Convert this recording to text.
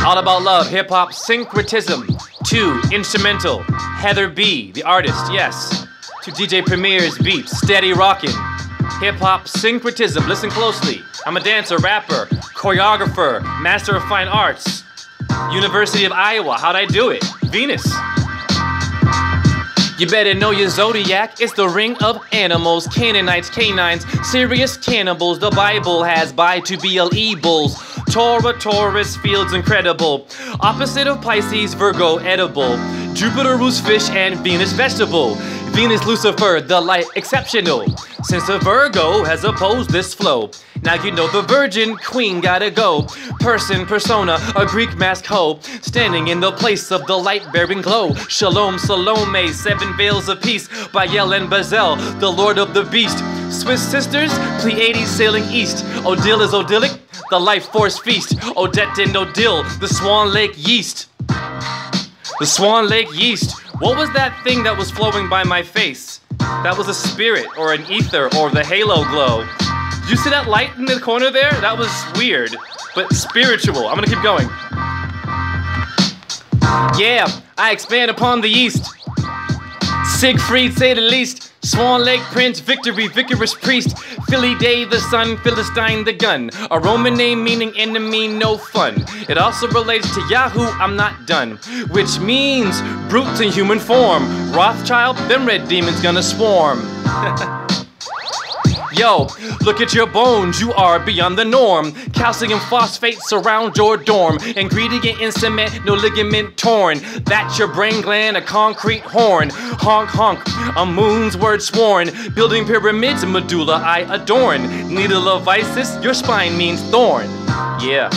All about love, hip hop, syncretism. 2, instrumental. Heather B, the artist, yes. To DJ Premier's beats, steady rockin'. Hip hop, syncretism, listen closely. I'm a dancer, rapper, choreographer, master of fine arts. University of Iowa, how'd I do it? Venus. You better know your zodiac, it's the ring of animals, Canaanites, canines, serious cannibals, the Bible has by to BLE bulls, Torah, Taurus, fields incredible, opposite of Pisces, Virgo, edible, Jupiter, rules fish, and Venus, vegetable, Venus, Lucifer, the light, exceptional, since the Virgo has opposed this flow. Now you know the virgin queen gotta go. Person, persona, a Greek mask hoe, standing in the place of the light-bearing glow. Shalom, Salome, 7 veils of peace by Yellen Bazel, the lord of the beast. Swiss sisters, Pleiades sailing east. Odile is Odilic, the life force feast. Odette and Odile, the Swan Lake yeast. The Swan Lake yeast. What was that thing that was flowing by my face? That was a spirit, or an ether, or the halo glow. Did you see that light in the corner there? That was weird, but spiritual. I'm gonna keep going. Yeah, I expand upon the east. Siegfried, say the least. Swan Lake Prince, victory, vigorous priest. Philly Day the sun, Philistine the gun. A Roman name meaning enemy, no fun. It also relates to Yahoo, I'm not done. Which means brutes in human form. Rothschild, them red demons gonna swarm. Yo, look at your bones, you are beyond the norm. Calcium phosphate surround your dorm. Ingredient in cement, no ligament torn. That's your brain gland, a concrete horn. Honk honk, a moon's word sworn. Building pyramids, medulla I adorn. Needle of Isis, your spine means thorn. Yeah.